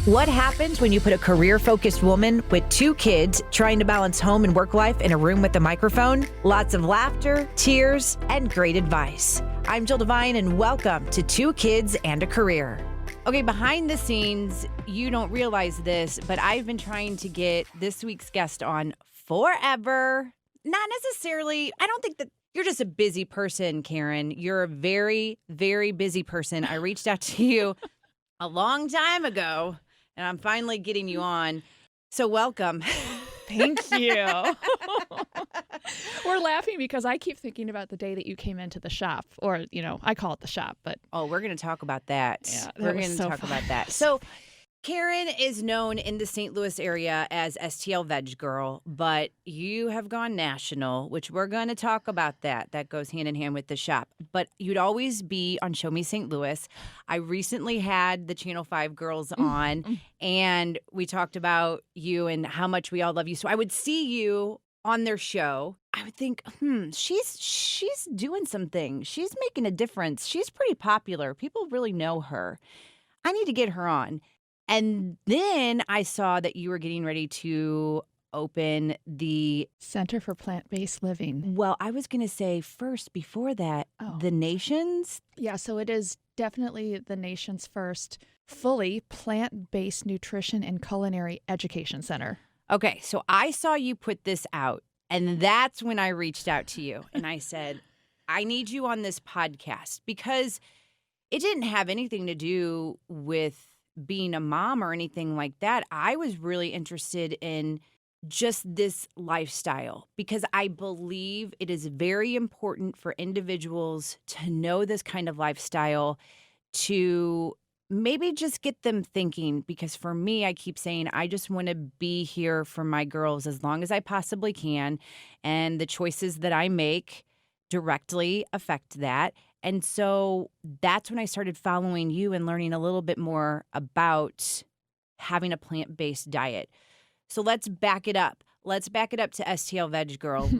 What happens when you put a career-focused woman with 2 kids trying to balance home and work life in a room with a microphone? Lots of laughter, tears, and great advice. I'm Jill Devine, and welcome to 2 Kids and a Career. Okay, behind the scenes, you don't realize this, but I've been trying to get this week's guest on forever. Not necessarily, I don't think that you're just a busy person, Caryn. You're a very, very busy person. I reached out to you a long time ago, and I'm finally getting you on. So welcome. Thank you. We're laughing because I keep thinking about the day that you came into the shop, or, I call it the shop, but. Oh, we're going to talk about that. Yeah, we're going to talk about that. So Caryn is known in the St. Louis area as STL Veg Girl, but you have gone national, which we're going to talk about that. That goes hand in hand with the shop. But you'd always be on Show Me St. Louis. I recently had the Channel 5 girls on, and we talked about you and how much we all love you. So I would see you on their show. I would think, she's doing something. She's making a difference. She's pretty popular. People really know her. I need to get her on. And then I saw that you were getting ready to open the Center for Plant-Based Living. Well, I was going to say first, before that, the nation's. Yeah, so it is definitely the nation's first fully plant-based nutrition and culinary education center. Okay, so I saw you put this out, and that's when I reached out to you. And I said, I need you on this podcast, because it didn't have anything to do with being a mom or anything like that. I was really interested in just this lifestyle, because I believe it is very important for individuals to know this kind of lifestyle, to maybe just get them thinking. Because for me, I keep saying, I just want to be here for my girls as long as I possibly can. And the choices that I make directly affect that. And so that's when I started following you and learning a little bit more about having a plant-based diet. So let's back it up. Let's back it up to STL Veg Girl.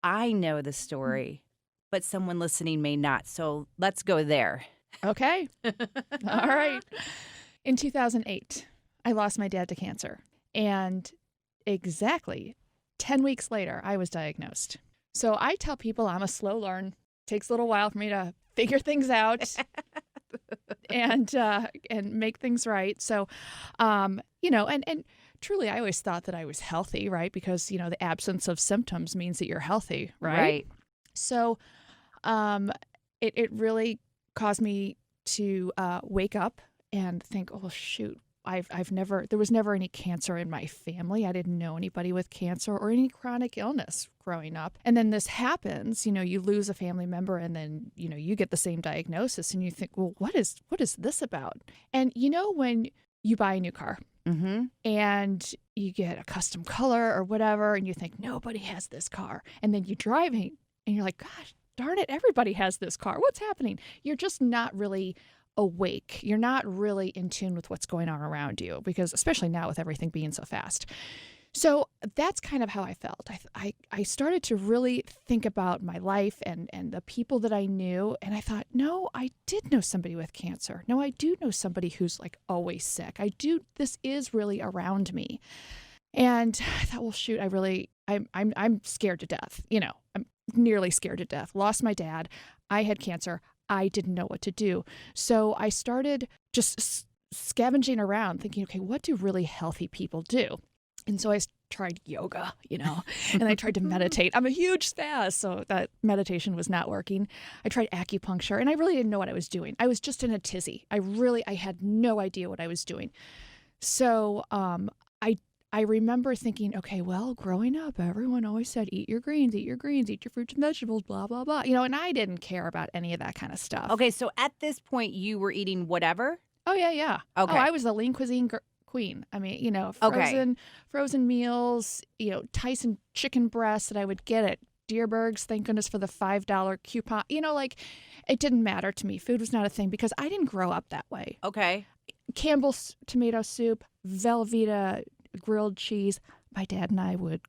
I know the story, but someone listening may not. So let's go there. Okay. All right. In 2008, I lost my dad to cancer. And exactly 10 weeks later, I was diagnosed. So I tell people I'm a slow learn. Takes a little while for me to figure things out and make things right. So, and truly, I always thought that I was healthy, right? Because, the absence of symptoms means that you're healthy, right? Right. So, it really caused me to wake up and think, oh, shoot. There was never any cancer in my family. I didn't know anybody with cancer or any chronic illness growing up. And then this happens, you lose a family member, and then, you get the same diagnosis, and you think, well, what is this about? And when you buy a new car and you get a custom color or whatever, and you think nobody has this car, and then you drive it and you're like, gosh, darn it, everybody has this car. What's happening? You're just not really awake. You're not really in tune with what's going on around you, because especially now with everything being so fast. So that's kind of how I felt. I started to really think about my life and the people that I knew. And I thought, no, I did know somebody with cancer. No, I do know somebody who's like always sick. This is really around me. And I thought, well, shoot, I'm scared to death. I'm nearly scared to death. Lost my dad. I had cancer. I didn't know what to do. So I started just scavenging around thinking, okay, what do really healthy people do? And so I tried yoga, and I tried to meditate. I'm a huge spaz, so that meditation was not working. I tried acupuncture, and I really didn't know what I was doing. I was just in a tizzy. I had no idea what I was doing. So I remember thinking, okay, well, growing up, everyone always said, eat your greens, eat your fruits and vegetables, blah, blah, blah. And I didn't care about any of that kind of stuff. Okay, so at this point, you were eating whatever? Oh, yeah. Okay. Oh, I was the lean cuisine queen. I mean, frozen meals, Tyson chicken breasts that I would get at Deerberg's, thank goodness for the $5 coupon. It didn't matter to me. Food was not a thing because I didn't grow up that way. Okay. Campbell's tomato soup, Velveeta grilled cheese. My dad and I would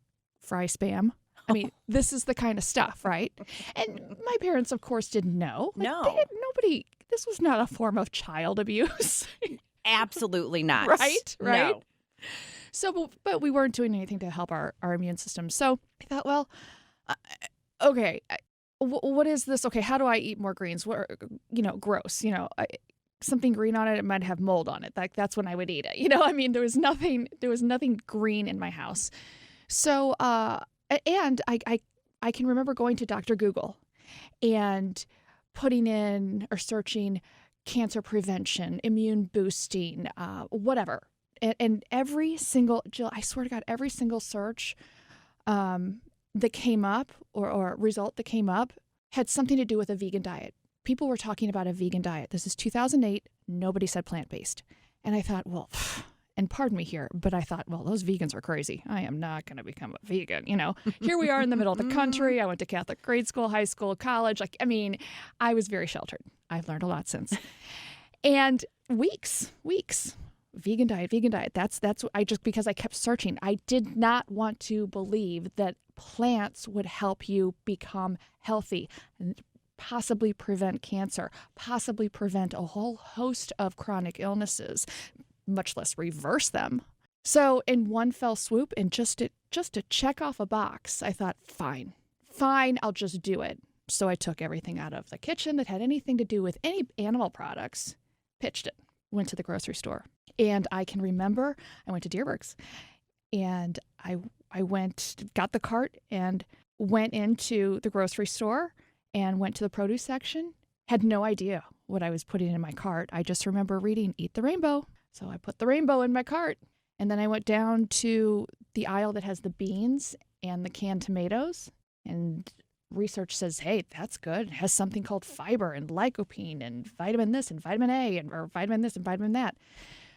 fry Spam. I mean, this is the kind of stuff, right? And my parents, of course, didn't know. No. This was not a form of child abuse. absolutely not. Right? No. So, but we weren't doing anything to help our immune system. So I thought, well, okay, what is this? Okay, how do I eat more greens? What, gross. Something green on it, it might have mold on it. Like that's when I would eat it. I mean, there was nothing green in my house. So, and I can remember going to Dr. Google and putting in or searching cancer prevention, immune boosting, whatever. And every single, Jill, I swear to God, every single search that came up or result that came up had something to do with a vegan diet. People were talking about a vegan diet. This is 2008. Nobody said plant-based. And I thought, well, and pardon me here, but I thought, well, those vegans are crazy. I am not going to become a vegan. Here we are in the middle of the country. I went to Catholic grade school, high school, college. I was very sheltered. I've learned a lot since. And weeks, vegan diet. That's because I kept searching. I did not want to believe that plants would help you become healthy and possibly prevent cancer, possibly prevent a whole host of chronic illnesses, much less reverse them. So in one fell swoop and just to check off a box, I thought, fine, I'll just do it. So I took everything out of the kitchen that had anything to do with any animal products, pitched it, went to the grocery store. And I can remember I went to Deerberg's and I got the cart and went into the grocery store and went to the produce section. Had no idea what I was putting in my cart. I just remember reading, eat the rainbow. So I put the rainbow in my cart. And then I went down to the aisle that has the beans and the canned tomatoes. And research says, hey, that's good. It has something called fiber and lycopene and vitamin this and vitamin A or vitamin this and vitamin that.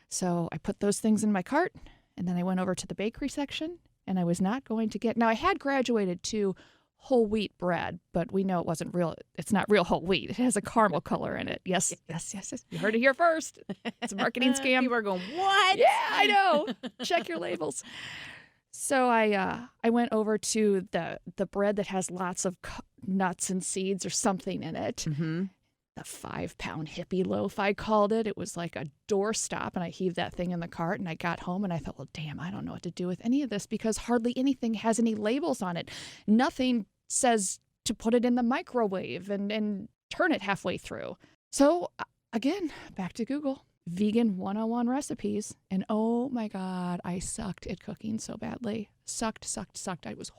So I put those things in my cart. And then I went over to the bakery section. And I was not going to get... Now, I had graduated to whole wheat bread, but we know it wasn't real. It's not real whole wheat. It has a caramel color in it. Yes. You heard it here first. It's a marketing scam. People are going, what? Yeah, I know. Check your labels. So I went over to the bread that has lots of nuts and seeds or something in it. Mm-hmm. The 5-pound hippie loaf, I called it. It was like a doorstop, and I heaved that thing in the cart, and I got home, and I thought, well, damn, I don't know what to do with any of this because hardly anything has any labels on it. Nothing says to put it in the microwave and turn it halfway through. So, again, back to Google. Vegan 101 recipes, and oh my God, I sucked at cooking so badly. Sucked. I was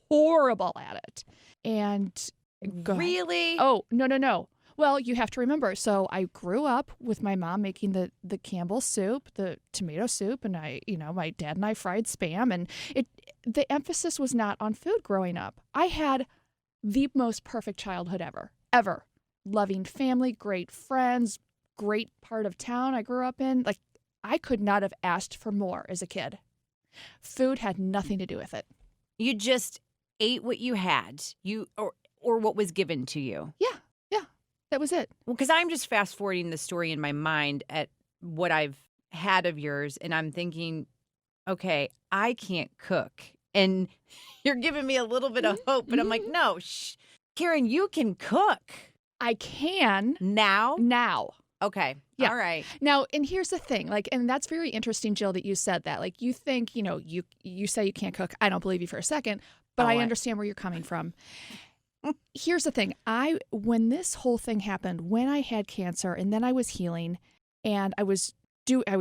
horrible at it. And really? Oh, no. Well, you have to remember, so I grew up with my mom making the Campbell's soup, the tomato soup, and my dad and I fried Spam, and the emphasis was not on food growing up. I had the most perfect childhood ever. Loving family, great friends, great part of town I grew up in. Like, I could not have asked for more as a kid. Food had nothing to do with it. You just ate what you had, or what was given to you. Yeah. That was it. Well, because I'm just fast forwarding the story in my mind at what I've had of yours, and I'm thinking, okay, I can't cook. And you're giving me a little bit of hope, but I'm like, no, Caryn, you can cook. I can. Now. Okay. Yeah. All right. Now, and here's the thing, and that's very interesting, Jill, that you said that. Like, you think, you say you can't cook. I don't believe you for a second, but I understand where you're coming from. Here's the thing. When this whole thing happened, when I had cancer and then I was healing and I was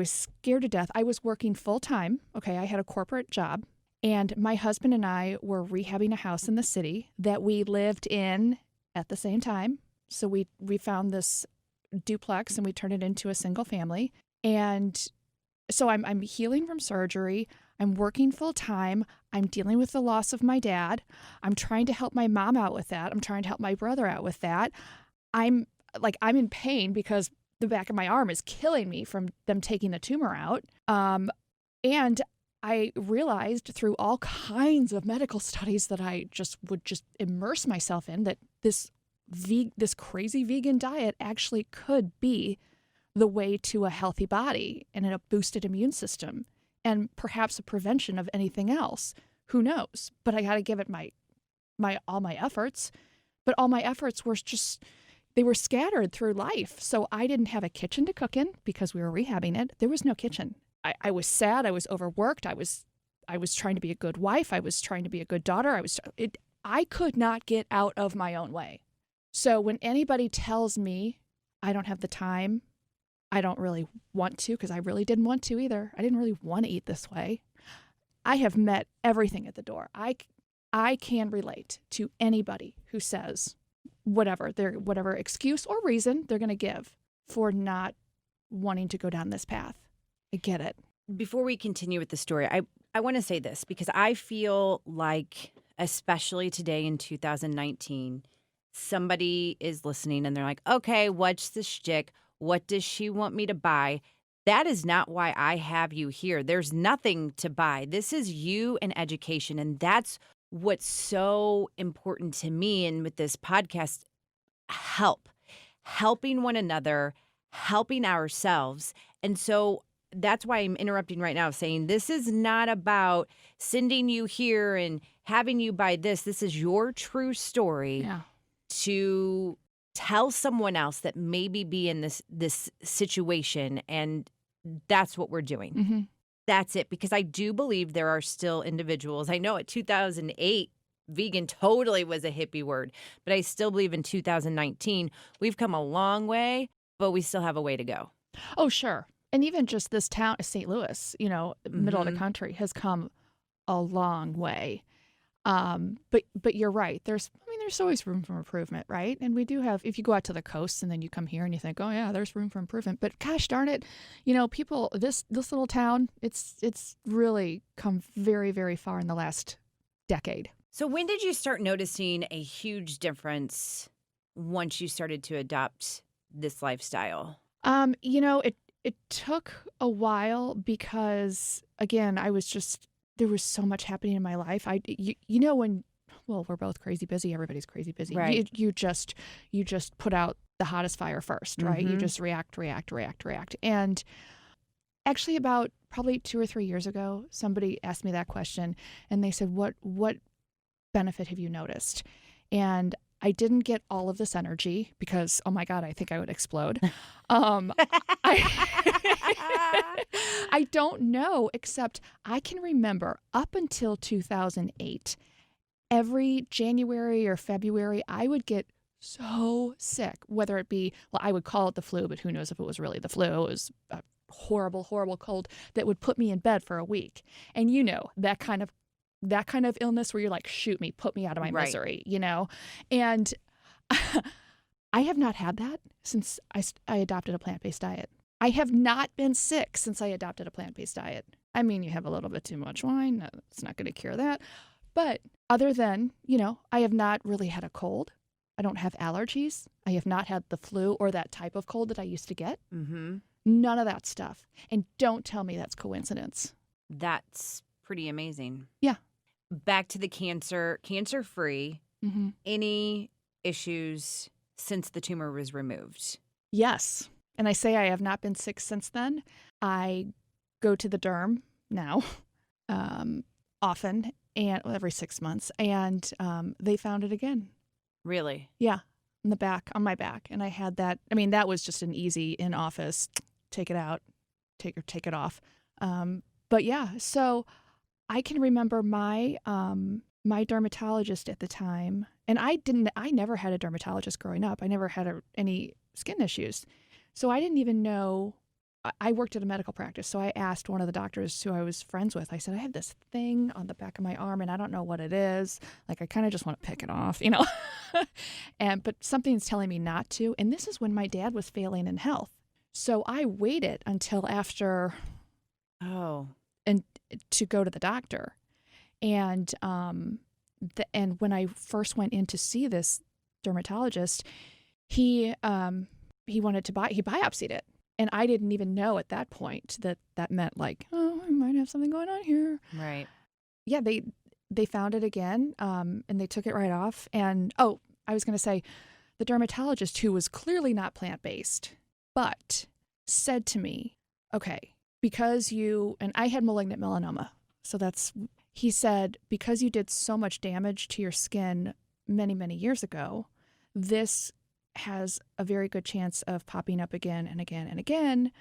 scared to death. I was working full time. Okay. I had a corporate job and my husband and I were rehabbing a house in the city that we lived in at the same time. So we found this duplex and we turned it into a single family. And so I'm healing from surgery. I'm working full time. I'm dealing with the loss of my dad. I'm trying to help my mom out with that. I'm trying to help my brother out with that. I'm in pain because the back of my arm is killing me from them taking the tumor out. And I realized through all kinds of medical studies that I would immerse myself in that this crazy vegan diet actually could be the way to a healthy body and a boosted immune system. And perhaps a prevention of anything else. Who knows? But I got to give it all my efforts. But all my efforts were just, they were scattered through life. So I didn't have a kitchen to cook in because we were rehabbing it. There was no kitchen. I was sad. I was overworked. I was trying to be a good wife. I was trying to be a good daughter. I could not get out of my own way. So when anybody tells me I don't have the time, I don't really want to, because I really didn't want to either. I didn't really want to eat this way. I have met everything at the door. I can relate to anybody who says whatever excuse or reason they're going to give for not wanting to go down this path. I get it. Before we continue with the story, I want to say this because I feel like, especially today in 2019, somebody is listening and they're like, okay, what's the shtick? What does she want me to buy? That is not why I have you here. There's nothing to buy. This is you and education. And that's what's so important to me. And with this podcast, helping one another, helping ourselves. And so that's why I'm interrupting right now, saying this is not about sending you here and having you buy this. This is your true story to tell someone else that maybe be in this situation. And that's what we're doing. Mm-hmm. That's it. Because I do believe there are still individuals. I know at 2008, vegan totally was a hippie word, but I still believe in 2019, we've come a long way, but we still have a way to go. Oh, sure. And even just this town, St. Louis, middle of the country, has come a long way. But you're right. There's always room for improvement, right? And we do have, if you go out to the coast and then you come here and you think, oh yeah, there's room for improvement. But gosh darn it, people, this little town, it's really come very, very far in the last decade. So when did you start noticing a huge difference once you started to adopt this lifestyle? It took a while because, again, there was so much happening in my life. We're both crazy busy. Everybody's crazy busy. Right. You just put out the hottest fire first, right? Mm-hmm. You just react. And actually about probably 2 or 3 years ago, somebody asked me that question and they said, what benefit have you noticed? And I didn't get all of this energy because, oh my God, I think I would explode. I don't know, except I can remember up until 2008, every January or February, I would get so sick, whether it be, I would call it the flu, but who knows if it was really the flu. It was a horrible, horrible cold that would put me in bed for a week. And that kind of illness where you're like, shoot me, put me out of my misery, And I have not had that since I adopted a plant-based diet. I have not been sick since I adopted a plant-based diet. I mean, you have a little bit too much wine. It's not going to cure that. But other than, I have not really had a cold. I don't have allergies. I have not had the flu or that type of cold that I used to get. Mm-hmm. None of that stuff. And don't tell me that's coincidence. That's pretty amazing. Yeah. Back to the cancer-free. Mm-hmm. Any issues since the tumor was removed? Yes. And I say I have not been sick since then. I go to the derm now, often, and every 6 months, and they found it again. Really? Yeah, on my back. And I had that. I mean, that was just an easy in office, take it out, take it off. But yeah, so I can remember my dermatologist at the time, and I never had a dermatologist growing up. I never had any skin issues. So I didn't even know. I worked at a medical practice, so I asked one of the doctors who I was friends with. I said, I have this thing on the back of my arm, and I don't know what it is. Like, I kind of just want to pick it off, but something's telling me not to. And this is when my dad was failing in health. So I waited until after, and to go to the doctor. And and when I first went in to see this dermatologist, he biopsied it. And I didn't even know at that point that meant like, oh, I might have something going on here. Right. Yeah, they found it again, and they took it right off. And, I was going to say, the dermatologist, who was clearly not plant-based, but said to me, okay, because and I had malignant melanoma. So he said, because you did so much damage to your skin many, many years ago, this has a very good chance of popping up again and again and again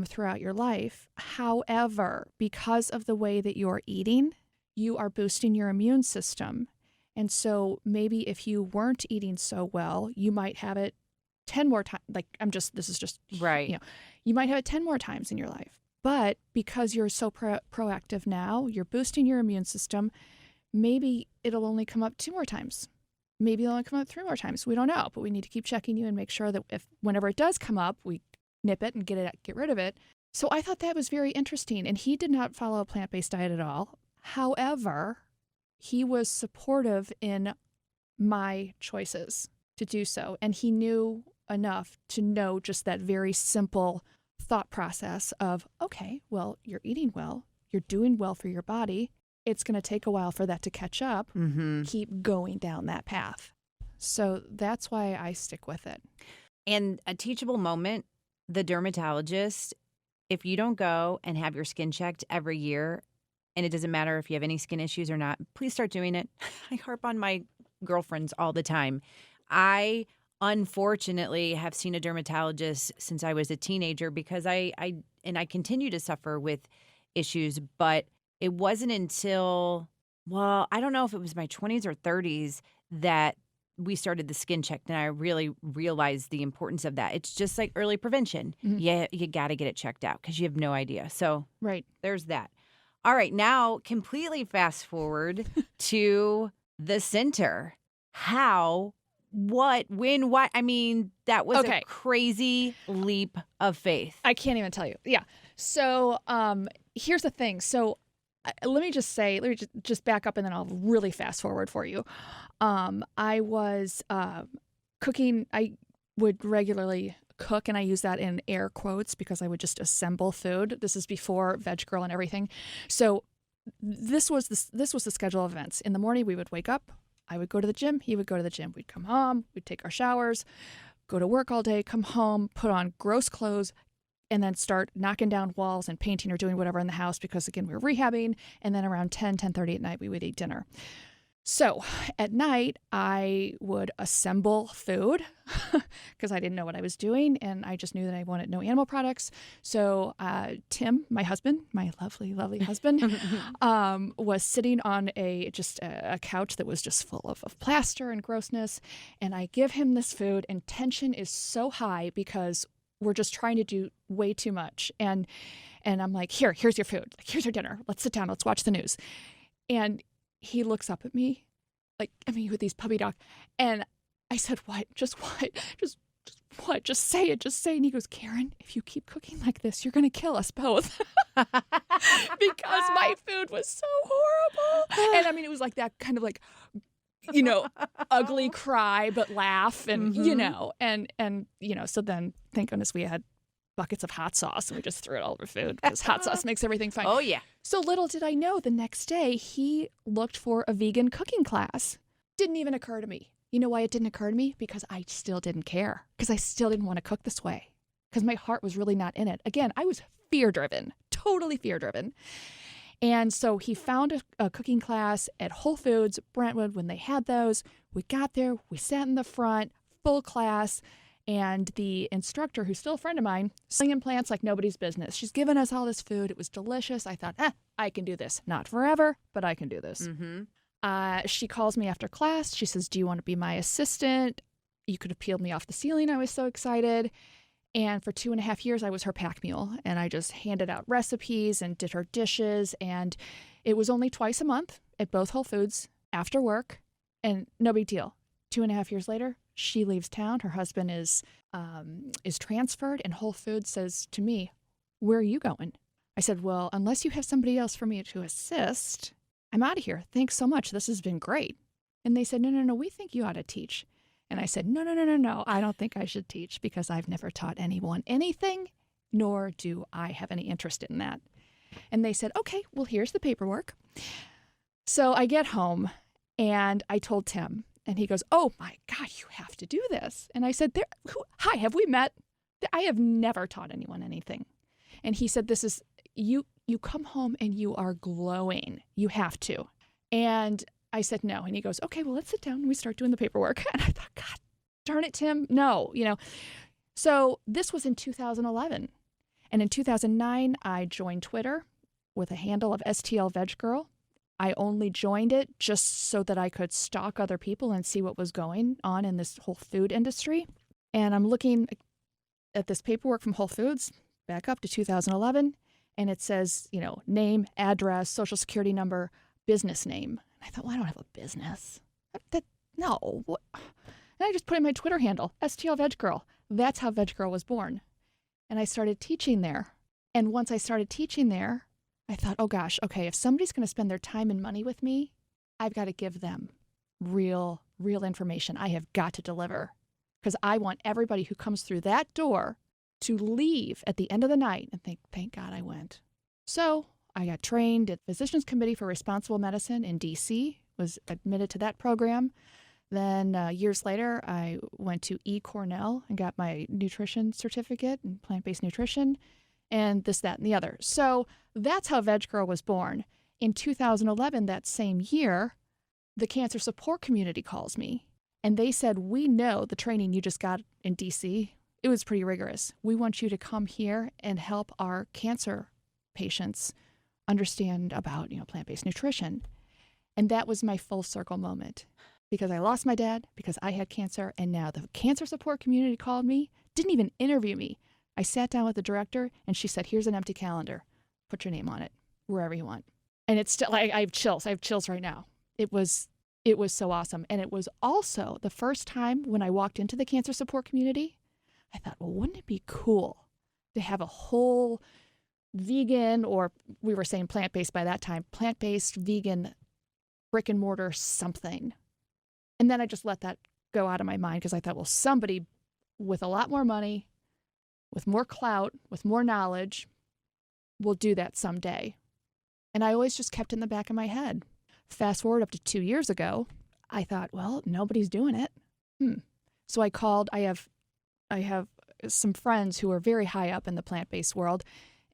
throughout your life. However, because of the way that you're eating, you are boosting your immune system. And so maybe if you weren't eating so well, you might have it 10 more times. This is just, right. You might have it 10 more times in your life. But because you're so proactive now, you're boosting your immune system, maybe it'll only come up 2 more times. Maybe it'll only come up 3 more times. We don't know, but we need to keep checking you and make sure that whenever it does come up, we nip it and get rid of it. So I thought that was very interesting. And he did not follow a plant-based diet at all. However, he was supportive in my choices to do so. And he knew enough to know just that very simple thought process of, okay, well, you're eating well, you're doing well for your body. It's going to take a while for that to catch up. Mm-hmm. Keep going down that path. So that's why I stick with it. And a teachable moment, the dermatologist, if you don't go and have your skin checked every year, and it doesn't matter if you have any skin issues or not, please start doing it. I harp on my girlfriends all the time. I unfortunately have seen a dermatologist since I was a teenager because I continue to suffer with issues, but it wasn't until, well, I don't know if it was my 20s or 30s that we started the skin check, and I really realized the importance of that. It's just like early prevention. Mm-hmm. Yeah, you got to get it checked out because you have no idea. So right, there's that. All right, now completely fast forward to the center. How, what, when, what? I mean, that was a crazy leap of faith. I can't even tell you. Yeah. So here's the thing. So let me just back up and then I'll really fast forward for you. I was cooking. I would regularly cook, and I use that in air quotes because I would just assemble food. This is before Veg Girl and everything. So this was the schedule of events. In the morning, we would wake up. I would go to the gym. He would go to the gym. We'd come home. We'd take our showers, go to work all day, come home, put on gross clothes, and then start knocking down walls and painting or doing whatever in the house because, again, we were rehabbing. And then around 10:30 at night, we would eat dinner. So at night, I would assemble food because I didn't know what I was doing, and I just knew that I wanted no animal products. So Tim, my husband, my lovely, lovely husband, was sitting on a couch that was just full of plaster and grossness, and I give him this food, and tension is so high because we're just trying to do way too much. And I'm like, here's your food. Like, here's your dinner. Let's sit down. Let's watch the news. And he looks up at me, with these puppy dog. And I said, what? Just what? Just what? Just say it. Just say it. And he goes, Caryn, if you keep cooking like this, you're going to kill us both. Because my food was so horrible. And it was like that kind of like, ugly cry, but laugh. And, so then thank goodness we had buckets of hot sauce, and we just threw it all over food because hot sauce makes everything fine. Oh, yeah. So little did I know, the next day he looked for a vegan cooking class. Didn't even occur to me. You know why it didn't occur to me? Because I still didn't care. Because I still didn't want to cook this way. Because my heart was really not in it. Again, I was fear-driven, totally fear-driven. And so he found a cooking class at Whole Foods, Brentwood, when they had those. We got there, we sat in the front, full class. And the instructor, who's still a friend of mine, slinging plants like nobody's business. She's given us all this food. It was delicious. I thought, I can do this. Not forever, but I can do this. Mm-hmm. She calls me after class. She says, do you want to be my assistant? You could have peeled me off the ceiling. I was so excited. And for 2.5 years, I was her pack mule. And I just handed out recipes and did her dishes. And it was only twice a month at both Whole Foods after work. And no big deal. 2.5 years later, she leaves town. Her husband is transferred, and Whole Foods says to me, where are you going? I said, well, unless you have somebody else for me to assist, I'm out of here. Thanks so much. This has been great. And they said, no, we think you ought to teach. And I said, no, I don't think I should teach because I've never taught anyone anything, nor do I have any interest in that. And they said, okay, well, here's the paperwork. So I get home, and I told Tim. And he goes, oh, my God, you have to do this. And I said, hi, have we met? I have never taught anyone anything. And he said, this is, you come home and you are glowing. You have to. And I said, no. And he goes, okay, well, let's sit down and we start doing the paperwork. And I thought, God darn it, Tim, no, So this was in 2011. And in 2009, I joined Twitter with a handle of STL Veg Girl. I only joined it just so that I could stalk other people and see what was going on in this whole food industry. And I'm looking at this paperwork from Whole Foods back up to 2011, and it says, name, address, social security number, business name. And I thought, well, I don't have a business. No. What? And I just put in my Twitter handle, STL Veg Girl. That's how Veg Girl was born. And I started teaching there. And once I started teaching there, I thought, oh gosh, okay, if somebody's going to spend their time and money with me, I've got to give them real information. I have got to deliver, because I want everybody who comes through that door to leave at the end of the night and think, thank God I went. So I got trained at Physicians Committee for Responsible Medicine in D.C., was admitted to that program. Then years later, I went to Cornell and got my nutrition certificate in plant-based nutrition, and this, that, and the other. So that's how Veg Girl was born. In 2011, that same year, the cancer support community calls me, and they said, we know the training you just got in D.C., it was pretty rigorous. We want you to come here and help our cancer patients understand about, plant-based nutrition. And that was my full circle moment, because I lost my dad, because I had cancer, and now the cancer support community called me, didn't even interview me. I sat down with the director, and she said, here's an empty calendar. Put your name on it, wherever you want. And it's still, I have chills. I have chills right now. It was so awesome. And it was also the first time when I walked into the cancer support community, I thought, well, wouldn't it be cool to have a whole vegan, or we were saying plant-based by that time, plant-based vegan brick and mortar something. And then I just let that go out of my mind, because I thought, well, somebody with a lot more money, with more clout, with more knowledge, will do that someday. And I always just kept it in the back of my head. Fast forward up to 2 years ago, I thought, well, nobody's doing it. So I called. I have some friends who are very high up in the plant-based world,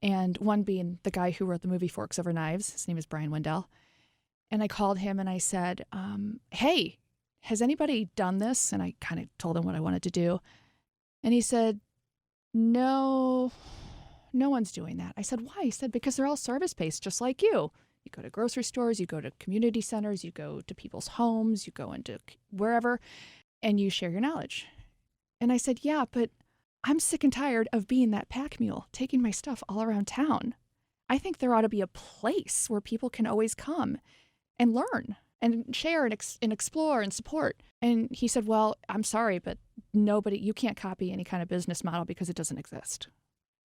and one being the guy who wrote the movie Forks Over Knives. His name is Brian Wendell. And I called him and I said, hey, has anybody done this? And I kind of told him what I wanted to do. And he said, no one's doing that. I said, why? He said, because they're all service-based, just like you. You go to grocery stores, you go to community centers, you go to people's homes, you go into wherever, and you share your knowledge. And I said, yeah, but I'm sick and tired of being that pack mule, taking my stuff all around town. I think there ought to be a place where people can always come and learn and share and explore and support. And he said, well, I'm sorry, but you can't copy any kind of business model because it doesn't exist.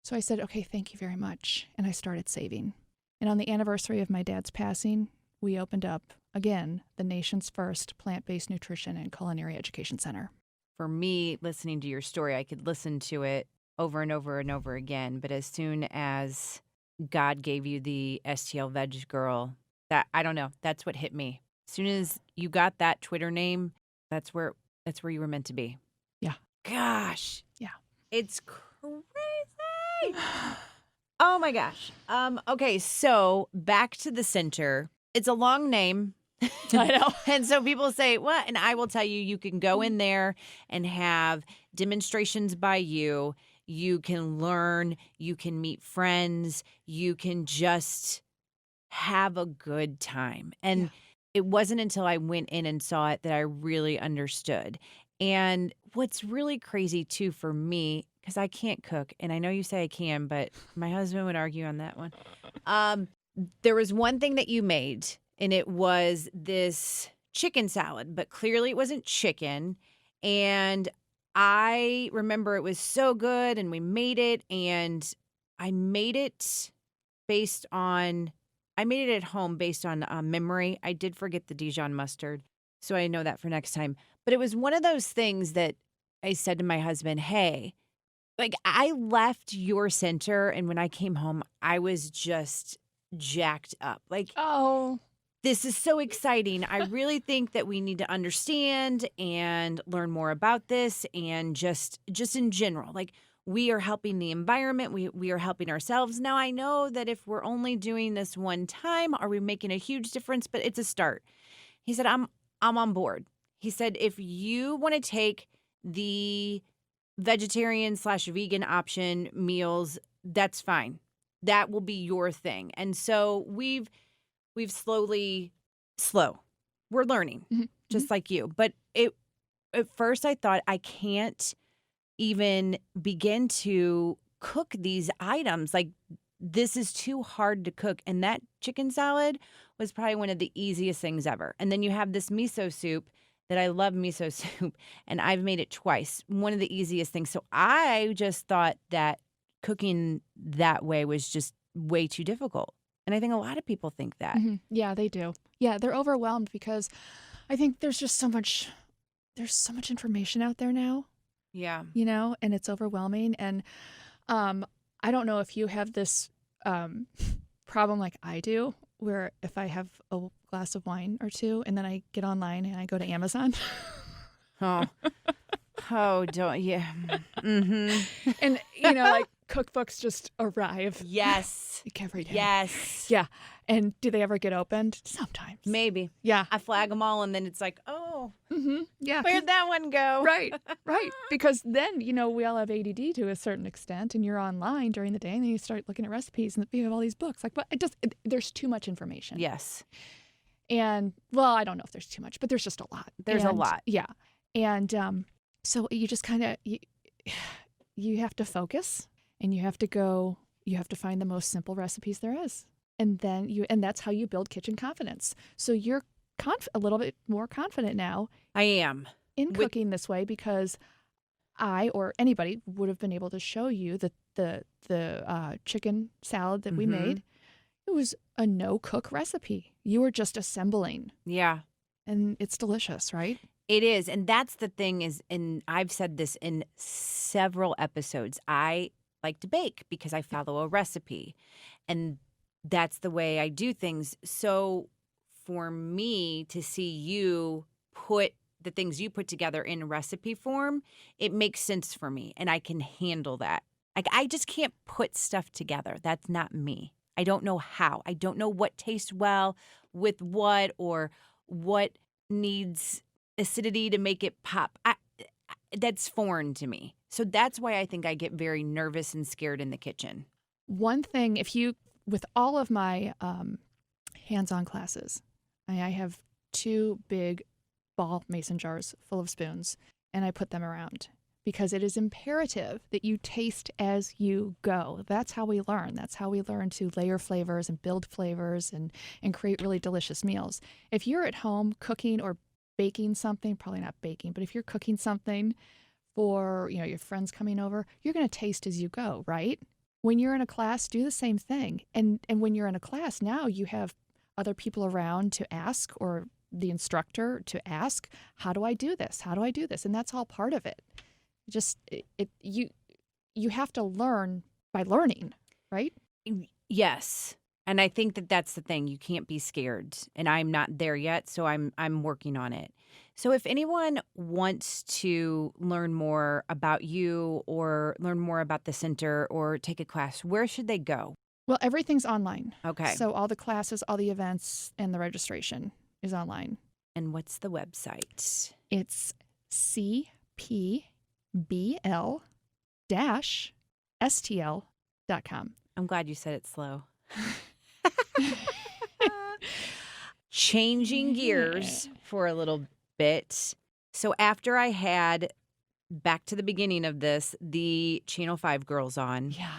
So I said, okay, thank you very much. And I started saving. And on the anniversary of my dad's passing, we opened up, again, the nation's first plant-based nutrition and culinary education center. For me, listening to your story, I could listen to it over and over and over again. But as soon as God gave you the STL Veg Girl, I don't know, that's what hit me. As soon as you got that Twitter name, that's where you were meant to be. Yeah. Gosh. Yeah. It's crazy. Oh my gosh. Okay, so back to the center. It's a long name. I know. And so people say, what? And I will tell you, you can go in there and have demonstrations by you. You can learn. You can meet friends. You can just have a good time. And it wasn't until I went in and saw it that I really understood. And what's really crazy, too, for me, because I can't cook, and I know you say I can, but my husband would argue on that one. There was one thing that you made, and it was this chicken salad, but clearly it wasn't chicken. And I remember it was so good, and we made it, and I made it at home based on memory. I did forget the Dijon mustard, so I know that for next time. But it was one of those things that I said to my husband, hey, like I left your center, and when I came home, I was just jacked up. Like, oh, this is so exciting. I really think that we need to understand and learn more about this, and just in general, like we are helping the environment. We are helping ourselves. Now, I know that if we're only doing this one time, are we making a huge difference? But it's a start. He said, I'm on board. He said, if you want to take the vegetarian/vegan option meals, that's fine. That will be your thing. And so we've slow. We're learning, just like you. But at first I thought I can't even begin to cook these items. Like, this is too hard to cook. And that chicken salad was probably one of the easiest things ever. And then you have this miso soup that I love miso soup, and I've made it twice. One of the easiest things. So I just thought that cooking that way was just way too difficult. And I think a lot of people think that. Yeah, they do. Yeah, they're overwhelmed because I think there's so much information out there now. Yeah. You know, and it's overwhelming. And I don't know if you have this problem like I do, where if I have a glass of wine or two and then I get online and I go to Amazon. Don't, yeah. Mm-hmm. And, you know, like cookbooks just arrive. Yes. Like every day. Yes. Yeah. And do they ever get opened? Sometimes. Maybe. Yeah. I flag them all and then it's like, yeah. Where'd that one go? Right. Because then, you know, we all have ADD to a certain extent, and you're online during the day and then you start looking at recipes and you have all these books. Like, there's too much information. Yes. And, well, I don't know if there's too much, but there's just a lot. There's a lot. Yeah. And so you just kind of, you have to focus, and you have to find the most simple recipes there is. And then and that's how you build kitchen confidence. So you're a little bit more confident now. I am. In cooking this way, because I or anybody would have been able to show you the chicken salad that we made. It was a no-cook recipe. You were just assembling. Yeah. And it's delicious, right? It is. And that's the thing is, and I've said this in several episodes, I like to bake because I follow a recipe. And that's the way I do things. So for me to see you put the things you put together in recipe form, it makes sense for me, and I can handle that. Like, I just can't put stuff together. That's not me. I don't know how. I don't know what tastes well with what, or what needs acidity to make it pop. That's foreign to me. So that's why I think I get very nervous and scared in the kitchen. One thing, with all of my hands-on classes, I have 2 big ball mason jars full of spoons, and I put them around because it is imperative that you taste as you go. That's how we learn. That's how we learn to layer flavors and build flavors and create really delicious meals. If you're at home cooking or baking something, probably not baking, but if you're cooking something for, your friends coming over, you're going to taste as you go, right? When you're in a class, do the same thing. And when you're in a class, now you have other people around to ask, or the instructor to ask, how do I do this? How do I do this? And that's all part of it. You have to learn by learning, right? Yes. And I think that's the thing. You can't be scared. And I'm not there yet, so I'm working on it. So if anyone wants to learn more about you, or learn more about the center, or take a class, where should they go? Well, everything's online. Okay. So all the classes, all the events, and the registration is online. And what's the website? It's cpbl-stl.com. I'm glad you said it slow. Changing gears for a little bit. So after I had, back to the beginning of this, the Channel 5 girls on. Yeah.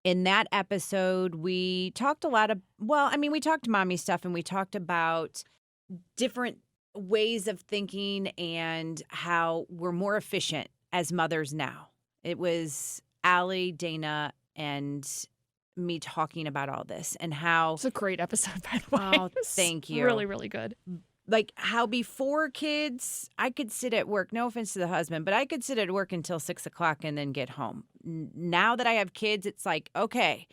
In that episode, we talked we talked mommy stuff, and we talked about different ways of thinking and how we're more efficient as mothers now. It was Allie, Dana, and me talking about all this, and how it's a great episode, by the way. Oh, thank you. Really, really good. Like, how before kids, I could sit at work, no offense to the husband, but I could sit at work until 6 o'clock and then get home. Now that I have kids, it's like, okay,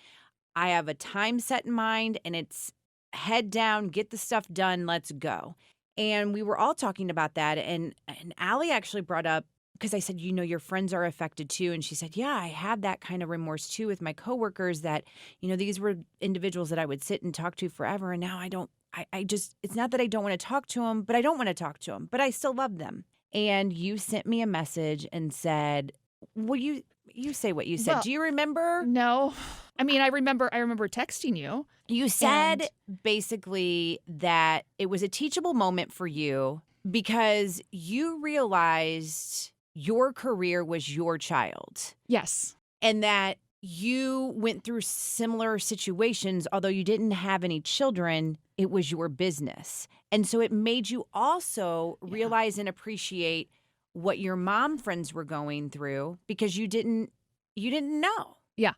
I have a time set in mind, and it's head down, get the stuff done, let's go. And we were all talking about that, and Allie actually brought up, because I said, your friends are affected too. And she said, yeah, I had that kind of remorse too with my coworkers, that, these were individuals that I would sit and talk to forever. And now I don't, it's not that I don't want to talk to them, but I don't want to talk to them, but I still love them. And you sent me a message and said, well, you say what you said. Well, Do you remember? No. I mean, I remember texting you. You said basically that it was a teachable moment for you because you realized your career was your child. Yes. And that you went through similar situations, although you didn't have any children, it was your business. And so it made you also realize and appreciate what your mom friends were going through because you didn't know. Yeah.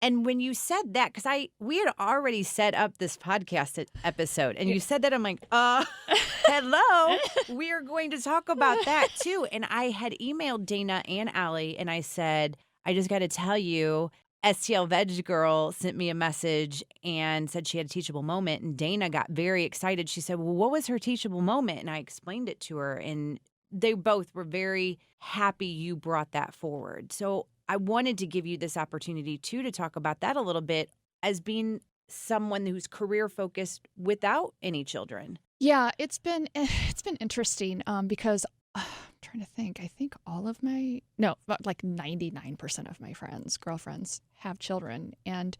And when you said that, because we had already set up this podcast episode, and you said that, I'm like, hello, we are going to talk about that too. And I had emailed Dana and Allie, and I said, I just got to tell you, STL Veg Girl sent me a message and said she had a teachable moment. And Dana got very excited. She said, well, what was her teachable moment? And I explained it to her, and they both were very happy you brought that forward. So I wanted to give you this opportunity, too, to talk about that a little bit as being someone who's career focused without any children. Yeah, it's been interesting because I'm trying to think. I think like 99% of my girlfriends have children. And,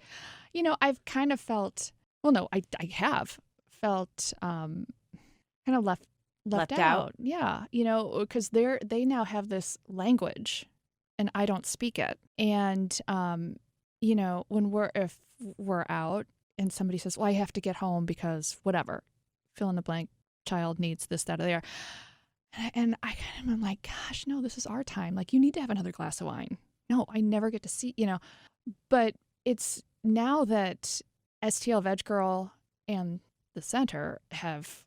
I've kind of felt, I have felt kind of left out. Yeah, because they now have this language and I don't speak it. And, if we're out and somebody says, well, I have to get home because whatever, fill in the blank, child needs this, that, or there. And I kind of am like, gosh, no, this is our time. Like, you need to have another glass of wine. No, I never get to see, But it's now that STL Veg Girl and the center have,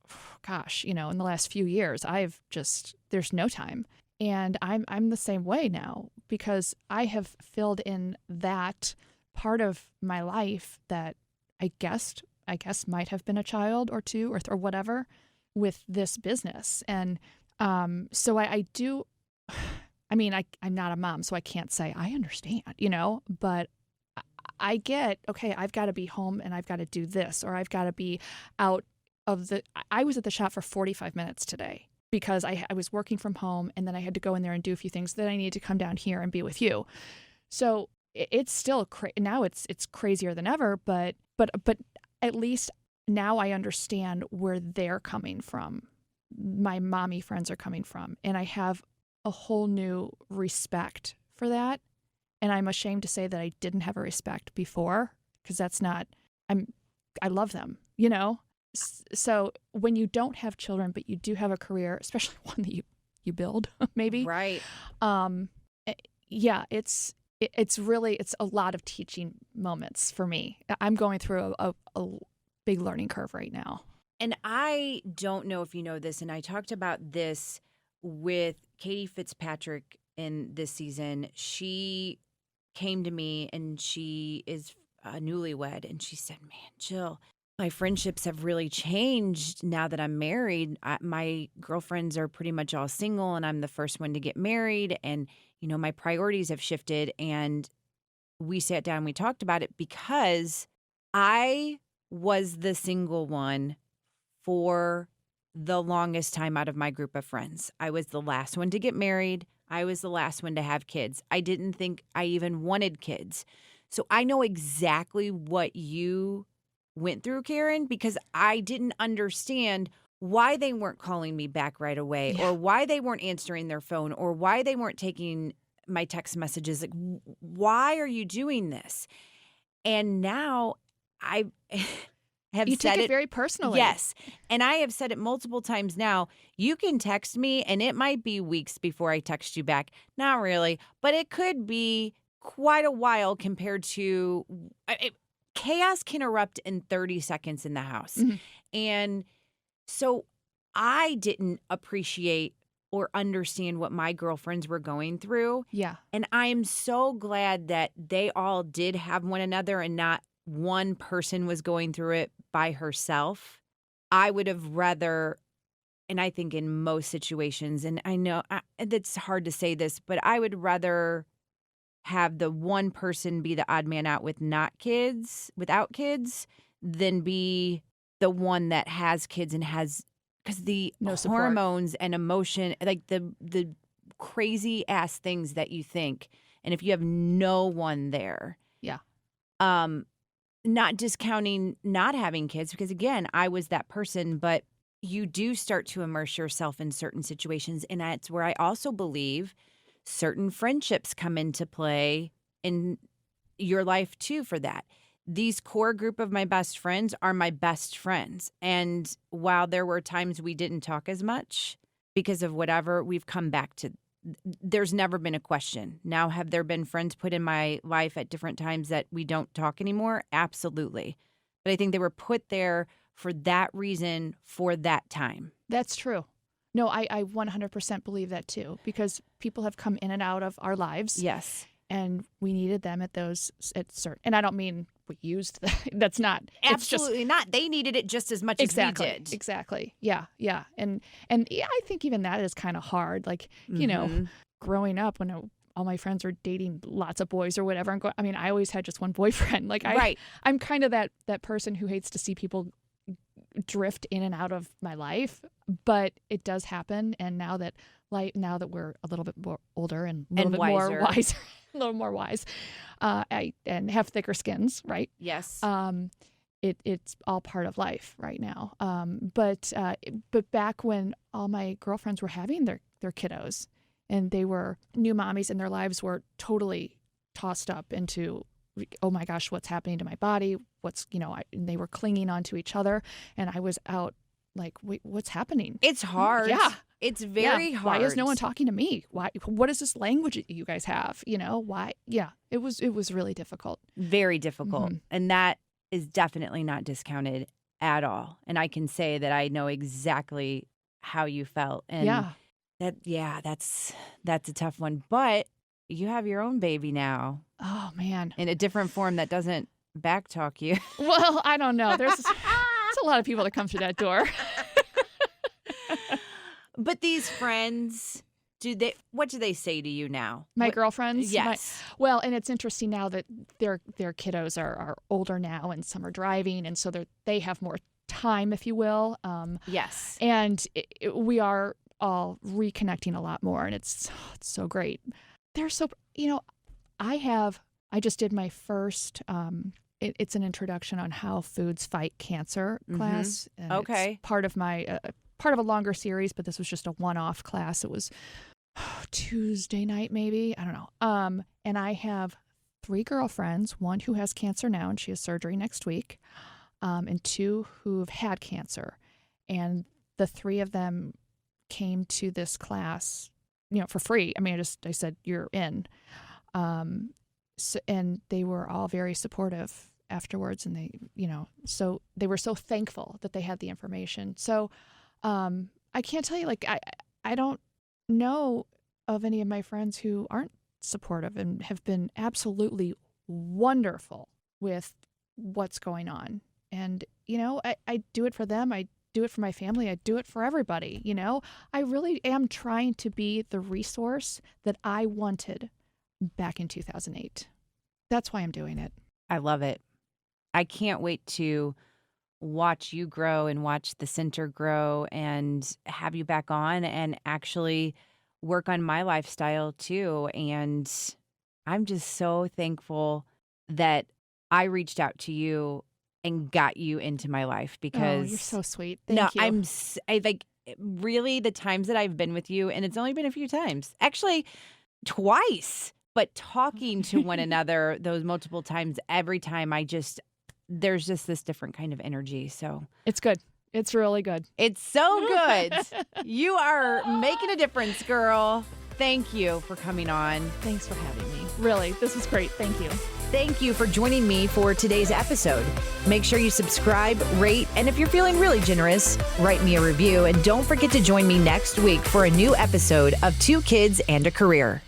in the last few years, there's no time. And I'm the same way now because I have filled in that part of my life that I guess might have been a child or two or whatever with this business. And so I do, I'm not a mom, so I can't say I understand, but I get, okay, I've got to be home and I've got to do this, or I've got to be out I was at the shop for 45 minutes today because I was working from home and then I had to go in there and do a few things. Then I needed to come down here and be with you. So it's still now it's crazier than ever, but at least now I understand where they're coming from. My mommy friends are coming from, and I have a whole new respect for that. And I'm ashamed to say that I didn't have a respect before because that's not. I love them, So when you don't have children, but you do have a career, especially one that you build, maybe. Right. Yeah, it's a lot of teaching moments for me. I'm going through a big learning curve right now. And I don't know if you know this, and I talked about this with Katie Fitzpatrick in this season. She came to me, and she is newlywed, and she said, man, Jill, my friendships have really changed now that I'm married. My girlfriends are pretty much all single, and I'm the first one to get married, and, my priorities have shifted. And we sat down, we talked about it because I was the single one for the longest time out of my group of friends. I was the last one to get married. I was the last one to have kids. I didn't think I even wanted kids. So I know exactly what you went through, Caryn, because I didn't understand why they weren't calling me back right away, or why they weren't answering their phone, or why they weren't taking my text messages. Like, why are you doing this? And now I have you said take it very personally. Yes. And I have said it multiple times now. You can text me, and it might be weeks before I text you back. Not really, but it could be quite a while compared to chaos can erupt in 30 seconds in the house. Mm-hmm. And so I didn't appreciate or understand what my girlfriends were going through. Yeah. And I am so glad that they all did have one another and not one person was going through it by herself. I would have rather, and I think in most situations, and I know it's hard to say this, but I would rather have the one person be the odd man out without kids, than be the one that has kids and has because the No support. hormones and emotion, like the crazy ass things that you think, and if you have no one there, Yeah. Not discounting not having kids, because again, I was that person, but you do start to immerse yourself in certain situations, and that's where I also believe certain friendships come into play in your life too for that. These core group of my best friends are my best friends. And while there were times we didn't talk as much because of whatever, we've come back to, there's never been a question. Now, have there been friends put in my life at different times that we don't talk anymore? Absolutely. But I think they were put there for that reason, for that time. That's true. No, I 100% believe that too, because people have come in and out of our lives. Yes. And we needed them at certain, and I don't mean we used them. That's not. Absolutely not. They needed it just as much as we did. Exactly. Yeah. Yeah. And yeah, I think even that is kind of hard. Like, you know, growing up when all my friends were dating lots of boys or whatever. I always had just one boyfriend. Like I'm kind of that person who hates to see people drift in and out of my life, but it does happen. And now that we're a little bit more older and a little bit more wiser, a little more wise, and have thicker skins, right? Yes. It's all part of life right now. But back when all my girlfriends were having their kiddos and they were new mommies and their lives were totally tossed up into, oh my gosh, what's happening to my body? And they were clinging onto each other, and I was out like, wait, what's happening? It's hard. Yeah. It's very hard. Why is no one talking to me? Why? What is this language that you guys have? Why? Yeah, it was really difficult. Very difficult. And that is definitely not discounted at all. And I can say that I know exactly how you felt. And that's a tough one. But you have your own baby now. Oh, man. In a different form that doesn't backtalk you. Well, I don't know. There's a lot of people that come through that door. But these friends, what do they say to you now? My girlfriends? Yes. Well, and it's interesting now that their kiddos are older now, and some are driving, and so they have more time, if you will. Yes. And we are all reconnecting a lot more, and it's so great. They're so, I just did my first, it's an introduction on how foods fight cancer class. And okay. It's part of my, part of a longer series, but this was just a one-off class. It was Tuesday night, maybe. I don't know. And I have 3 girlfriends, one who has cancer now, and she has surgery next week, and 2 who've had cancer. And the 3 of them came to this class, for free. I said, you're in. And they were all very supportive afterwards. And so they were so thankful that they had the information. So I can't tell you, I don't know of any of my friends who aren't supportive and have been absolutely wonderful with what's going on. And, I do it for them. I do it for my family. I do it for everybody. I really am trying to be the resource that I wanted back in 2008. That's why I'm doing it. I love it. I can't wait to watch you grow and watch the center grow and have you back on and actually work on my lifestyle too. And I'm just so thankful that I reached out to you and got you into my life because you're so sweet. Thank you. I like really the times that I've been with you, and it's only been a few times, actually twice, but talking to one another those multiple times, every time there's just this different kind of energy. So it's good. It's really good. It's so good. You are making a difference, girl. Thank you for coming on. Thanks for having me. Really, this is great. Thank you. Thank you for joining me for today's episode. Make sure you subscribe, rate, and if you're feeling really generous, write me a review. And don't forget to join me next week for a new episode of 2 Kids and a Career.